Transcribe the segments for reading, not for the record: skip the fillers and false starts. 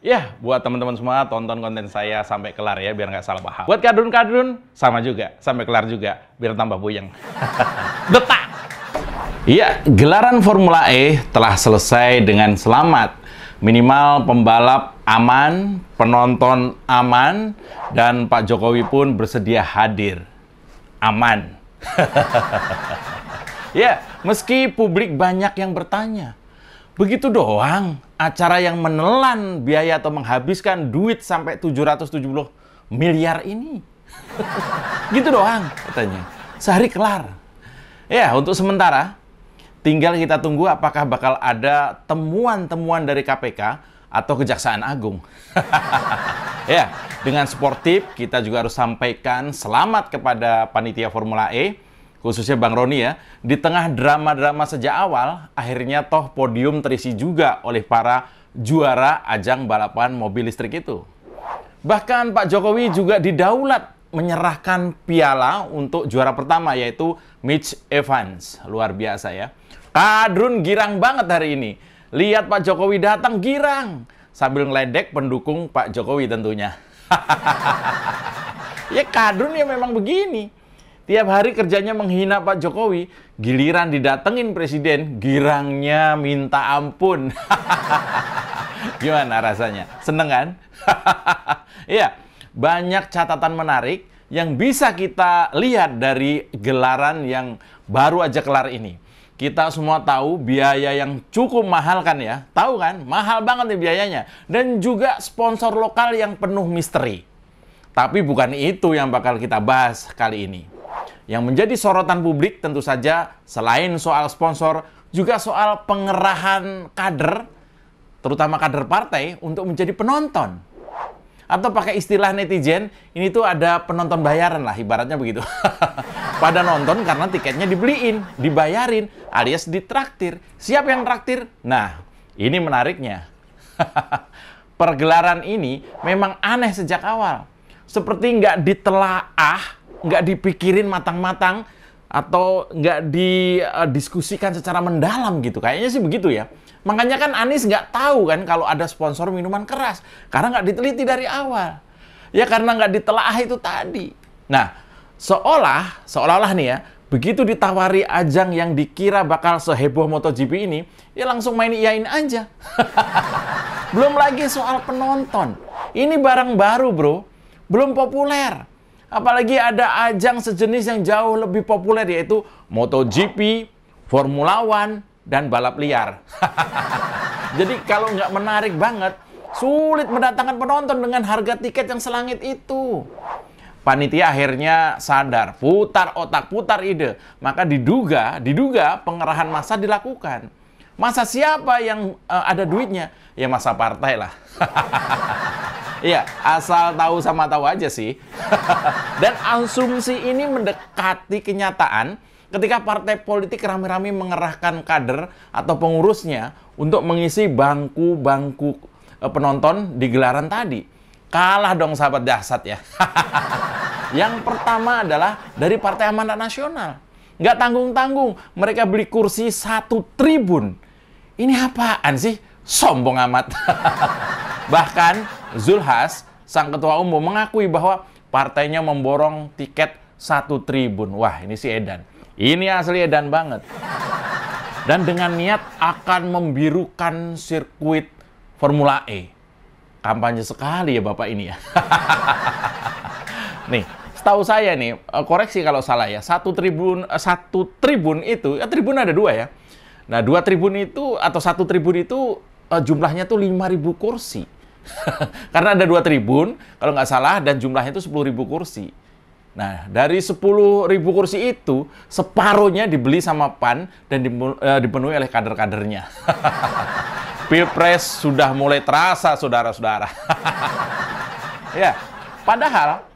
Ya, buat teman-teman semua, tonton konten saya sampai kelar ya, biar nggak salah paham. Buat kadrun-kadrun, sama juga, sampai kelar juga, biar tambah puyeng. Detak! Iya, gelaran Formula E telah selesai dengan selamat. Minimal pembalap aman, penonton aman, dan Pak Jokowi pun bersedia hadir. Aman. Ya, meski publik banyak yang bertanya, begitu doang acara yang menelan biaya atau menghabiskan duit sampai 770 miliar ini. Gitu doang katanya. Sehari kelar. Ya, untuk sementara tinggal kita tunggu apakah bakal ada temuan-temuan dari KPK atau Kejaksaan Agung. Ya, dengan sportif kita juga harus sampaikan selamat kepada panitia Formula E, khususnya Bang Roni ya. Di tengah drama-drama sejak awal, akhirnya toh podium terisi juga oleh para juara ajang balapan mobil listrik itu. Bahkan Pak Jokowi juga didaulat menyerahkan piala untuk juara pertama, yaitu Mitch Evans. Luar biasa ya. Kadrun girang banget hari ini. Lihat Pak Jokowi datang girang, sambil ngeledek pendukung Pak Jokowi tentunya. Ya kadrun ya memang begini. Tiap hari kerjanya menghina Pak Jokowi, giliran didatengin presiden, girangnya minta ampun. Gimana rasanya? Seneng kan? Iya, banyak catatan menarik yang bisa kita lihat dari gelaran yang baru aja kelar ini. Kita semua tahu biaya yang cukup mahal kan ya? Tahu kan? Mahal banget nih biayanya. Dan juga sponsor lokal yang penuh misteri. Tapi bukan itu yang bakal kita bahas kali ini. Yang menjadi sorotan publik tentu saja selain soal sponsor, juga soal pengerahan kader, terutama kader partai, untuk menjadi penonton. Atau pakai istilah netizen, ini tuh ada penonton bayaran lah, ibaratnya begitu. Pada nonton karena tiketnya dibeliin, dibayarin, alias ditraktir. Siapa yang traktir? Nah, ini menariknya. Pergelaran ini memang aneh sejak awal. Seperti nggak ditelaah, nggak dipikirin matang-matang, atau nggak didiskusikan secara mendalam gitu. Kayaknya sih begitu ya. Makanya kan Anies nggak tahu kan kalau ada sponsor minuman keras. Karena nggak diteliti dari awal. Ya karena nggak ditelaah itu tadi. Nah, seolah-olah nih ya, begitu ditawari ajang yang dikira bakal seheboh MotoGP ini, ya langsung main iyain aja. Belum lagi soal penonton. Ini barang baru bro, belum populer. Apalagi ada ajang sejenis yang jauh lebih populer, yaitu MotoGP, Formula One, dan balap liar. Jadi kalau nggak menarik banget, sulit mendatangkan penonton dengan harga tiket yang selangit itu. Panitia akhirnya sadar, putar otak, putar ide. Maka diduga pengerahan massa dilakukan. Masa siapa yang ada duitnya? Ya masa partai lah. Iya, asal tahu sama tahu aja sih. Dan asumsi ini mendekati kenyataan ketika partai politik rame-rame mengerahkan kader atau pengurusnya untuk mengisi bangku-bangku penonton di gelaran tadi. Kalah dong sahabat dahsyat ya. Yang pertama adalah dari Partai Amanat Nasional. Nggak tanggung-tanggung, mereka beli kursi 1 tribun. Ini apaan sih? Sombong amat. Bahkan Zulhas, sang ketua umum, mengakui bahwa partainya memborong tiket 1 tribun. Wah, ini sih edan. Ini asli edan banget. Dan dengan niat akan membirukan sirkuit Formula E. Kampanye sekali ya Bapak ini ya. Nih, setahu saya nih, koreksi kalau salah ya, 1 tribun itu, ya tribun ada 2 ya. Nah, 2 tribun itu, atau 1 tribun itu, jumlahnya tuh 5.000 kursi. Karena ada 2 tribun, kalau nggak salah, dan jumlahnya itu 10.000 kursi. Nah, dari 10.000 kursi itu, separuhnya dibeli sama PAN dan dipenuhi oleh kader-kadernya. Pilpres sudah mulai terasa, saudara-saudara. Ya, padahal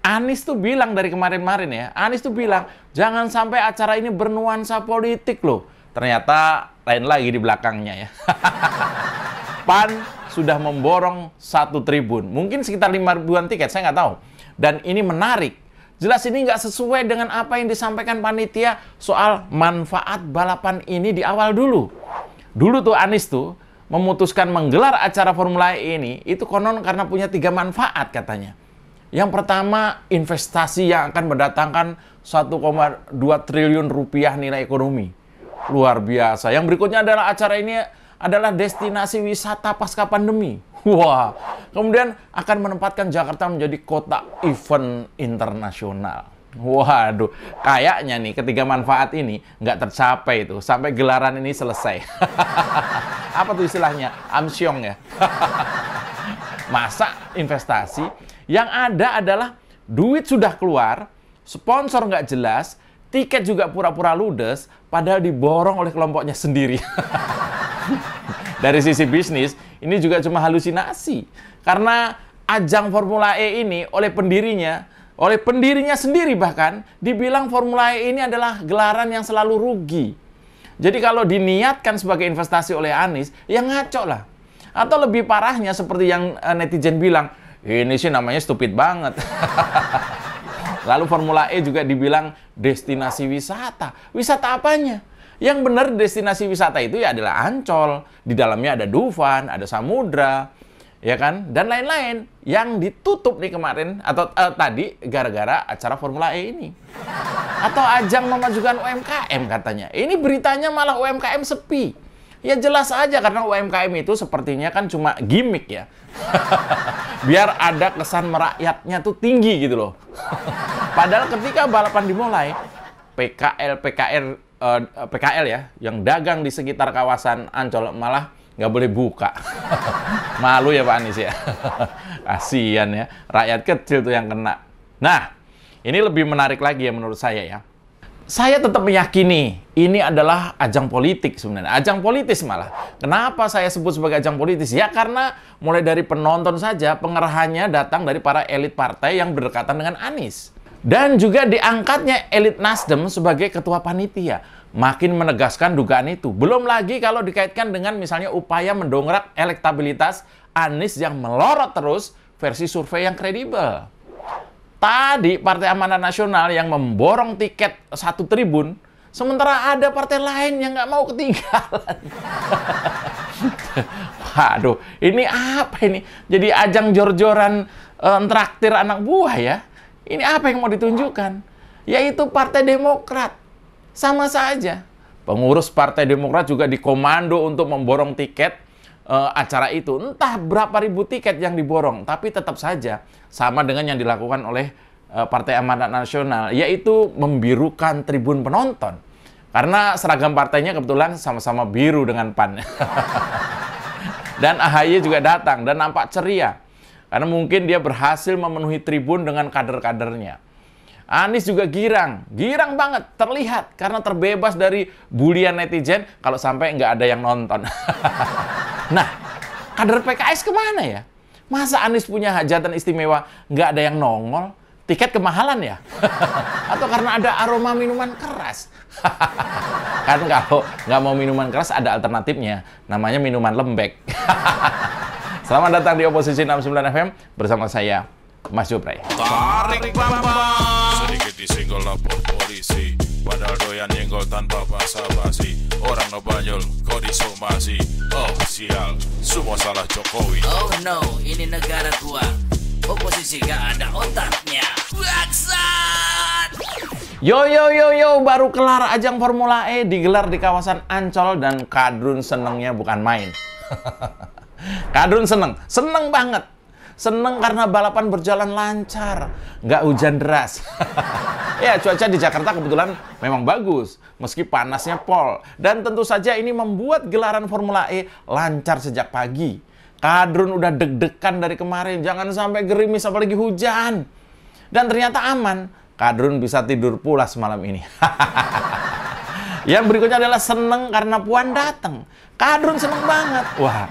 Anies tuh bilang dari kemarin-kemarin ya, Anies tuh bilang, jangan sampai acara ini bernuansa politik loh. Ternyata lain lagi di belakangnya ya. PAN sudah memborong 1 tribun. Mungkin sekitar 5.000-an tiket, saya nggak tahu. Dan ini menarik. Jelas ini nggak sesuai dengan apa yang disampaikan panitia soal manfaat balapan ini di awal dulu. Dulu tuh Anies tuh memutuskan menggelar acara Formula E ini, itu konon karena punya 3 manfaat katanya. Yang pertama, investasi yang akan mendatangkan 1,2 triliun rupiah nilai ekonomi. Luar biasa. Yang berikutnya adalah acara ini adalah destinasi wisata pasca pandemi. Wah, kemudian akan menempatkan Jakarta menjadi kota event internasional. Waduh, kayaknya nih ketiga manfaat ini nggak tercapai tuh sampai gelaran ini selesai. Apa tuh istilahnya? Amsyong ya. Masa investasi yang ada adalah duit sudah keluar, sponsor nggak jelas, tiket juga pura-pura ludes, padahal diborong oleh kelompoknya sendiri. Dari sisi bisnis, ini juga cuma halusinasi. Karena ajang Formula E ini oleh pendirinya sendiri bahkan, dibilang Formula E ini adalah gelaran yang selalu rugi. Jadi kalau diniatkan sebagai investasi oleh Anies, ya ngaco lah. Atau lebih parahnya seperti yang netizen bilang, ini sih namanya stupid banget. Lalu Formula E juga dibilang destinasi wisata. Wisata apanya? Yang benar destinasi wisata itu ya adalah Ancol. Di dalamnya ada Dufan, ada samudra, ya kan? Dan lain-lain yang ditutup nih kemarin atau tadi gara-gara acara Formula E ini. Atau ajang memajukan UMKM katanya. Ini beritanya malah UMKM sepi. Ya jelas aja karena UMKM itu sepertinya kan cuma gimmick ya. Biar ada kesan merakyatnya tuh tinggi gitu loh. Padahal ketika balapan dimulai, PKL ya, yang dagang di sekitar kawasan Ancol malah nggak boleh buka. Malu ya Pak Anies ya. Kasian ya, rakyat kecil tuh yang kena. Nah, ini lebih menarik lagi ya menurut saya ya. Saya tetap meyakini ini adalah ajang politik sebenarnya. Ajang politis malah. Kenapa saya sebut sebagai ajang politis? Ya karena mulai dari penonton saja, pengerahannya datang dari para elit partai yang berdekatan dengan Anies. Dan juga diangkatnya elit Nasdem sebagai ketua panitia. Makin menegaskan dugaan itu. Belum lagi kalau dikaitkan dengan misalnya upaya mendongkrak elektabilitas Anies yang melorot terus versi survei yang kredibel. Tadi Partai Amanat Nasional yang memborong tiket 1 tribun, sementara ada partai lain yang nggak mau ketinggalan. Waduh, ini apa ini? Jadi ajang jor-joran traktir anak buah ya? Ini apa yang mau ditunjukkan? Yaitu Partai Demokrat. Sama saja. Pengurus Partai Demokrat juga dikomando untuk memborong tiket acara itu. Entah berapa ribu tiket yang diborong, tapi tetap saja sama dengan yang dilakukan oleh Partai Amanat Nasional, yaitu membirukan tribun penonton. Karena seragam partainya kebetulan sama-sama biru dengan PAN. Dan AHY juga datang dan nampak ceria. Karena mungkin dia berhasil memenuhi tribun dengan kader-kadernya. Anies juga girang banget, terlihat karena terbebas dari bulian netizen kalau sampai nggak ada yang nonton. Nah, kader PKS kemana ya? Masa Anies punya hajatan istimewa nggak ada yang nongol? Tiket kemahalan ya? Atau karena ada aroma minuman keras? Kan kalau nggak mau minuman keras ada alternatifnya, namanya minuman lembek. Selamat datang di Oposisi 69 FM bersama saya, Mas Jupray. Tarik bambang, sedikit disenggol lapor polisi, padahal doyan nyenggol tanpa basa-basi. Orang ngebanyol, kok disomasi. Oh sial, semua salah Jokowi. Oh no, ini negara gua. Oposisi gak ada otaknya. Bangsat! Yo, baru kelar ajang Formula E digelar di kawasan Ancol dan Kadrun senengnya bukan main. Kadrun seneng banget. Seneng karena balapan berjalan lancar, nggak hujan deras. Ya, cuaca di Jakarta kebetulan memang bagus, meski panasnya pol. Dan tentu saja ini membuat gelaran Formula E lancar sejak pagi. Kadrun udah deg-degan dari kemarin, jangan sampai gerimis apalagi hujan. Dan ternyata aman, Kadrun bisa tidur pulas malam ini. Yang berikutnya adalah seneng karena Puan datang. Kadrun seneng banget. Wah.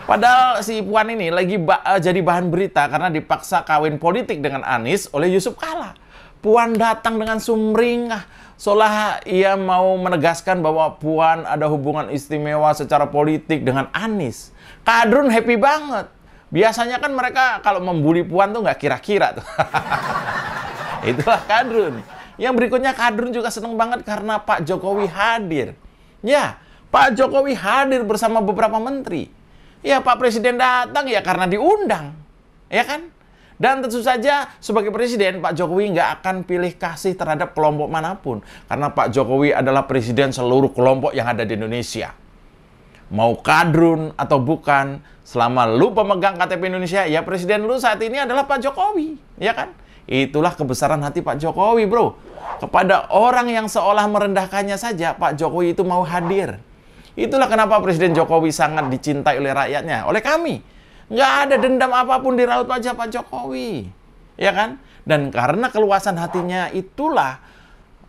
Padahal si Puan ini lagi jadi bahan berita karena dipaksa kawin politik dengan Anies oleh Yusuf Kala. Puan datang dengan sumringah, seolah ia mau menegaskan bahwa Puan ada hubungan istimewa secara politik dengan Anies. Kadrun happy banget. Biasanya kan mereka kalau membuli Puan tuh nggak kira-kira tuh. Itulah Kadrun. Yang berikutnya Kadrun juga seneng banget karena Pak Jokowi hadir. Ya, Pak Jokowi hadir bersama beberapa menteri. Ya Pak Presiden datang ya karena diundang, ya kan? Dan tentu saja sebagai presiden, Pak Jokowi nggak akan pilih kasih terhadap kelompok manapun. Karena Pak Jokowi adalah presiden seluruh kelompok yang ada di Indonesia. Mau kadrun atau bukan, selama lu pemegang KTP Indonesia, ya presiden lu saat ini adalah Pak Jokowi, ya kan? Itulah kebesaran hati Pak Jokowi, bro. Kepada orang yang seolah merendahkannya saja, Pak Jokowi itu mau hadir. Itulah kenapa Presiden Jokowi sangat dicintai oleh rakyatnya, oleh kami. Nggak ada dendam apapun di raut wajah Pak Jokowi, ya kan? Dan karena keluasan hatinya itulah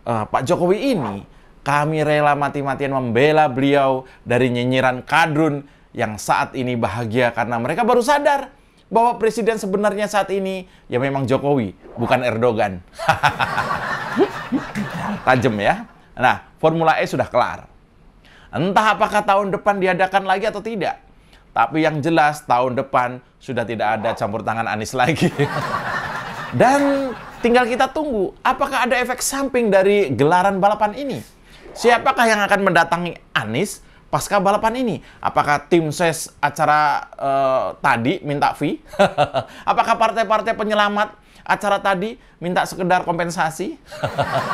Pak Jokowi ini, kami rela mati-matian membela beliau dari nyinyiran kadrun yang saat ini bahagia karena mereka baru sadar bahwa presiden sebenarnya saat ini ya memang Jokowi, bukan Erdogan. Tajam ya. Nah, Formula E sudah kelar. Entah apakah tahun depan diadakan lagi atau tidak. Tapi yang jelas tahun depan sudah tidak ada campur tangan Anies lagi. Dan tinggal kita tunggu apakah ada efek samping dari gelaran balapan ini. Siapakah yang akan mendatangi Anies pasca balapan ini? Apakah tim ses acara tadi minta fee? Apakah partai-partai penyelamat acara tadi minta sekedar kompensasi?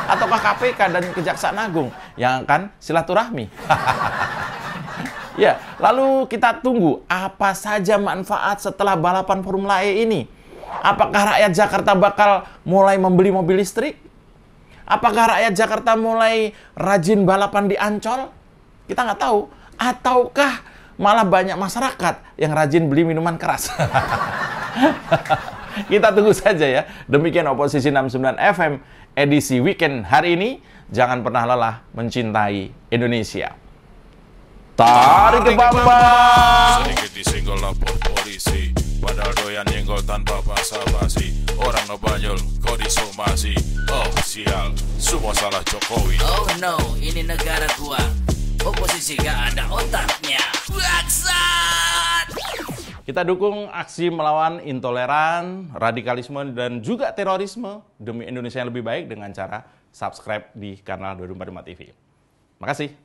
Ataukah KPK dan Kejaksaan Agung yang akan silaturahmi? Ya, lalu kita tunggu apa saja manfaat setelah balapan Formula E ini. Apakah rakyat Jakarta bakal mulai membeli mobil listrik? Apakah rakyat Jakarta mulai rajin balapan di Ancol? Kita nggak tahu. Ataukah malah banyak masyarakat yang rajin beli minuman keras? Kita tunggu saja ya. Demikian Oposisi 69 FM edisi weekend hari ini. Jangan pernah lelah mencintai Indonesia. Tarik ke Bambang. Sedikit disenggol lapor polisi, padahal doyan nyenggol tanpa basa-basi. Orang ngebanyol kok disomasi. Oh sial, semua salah Jokowi. Oh no, ini negara gua. Oposisi gak ada otaknya. Bangsat! Kita dukung aksi melawan intoleran, radikalisme, dan juga terorisme demi Indonesia yang lebih baik dengan cara subscribe di kanal 245 TV. Makasih.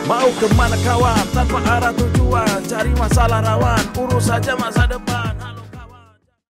Mau kemana kawan tanpa arah tujuan, cari masalah rawan, urus saja masa depan.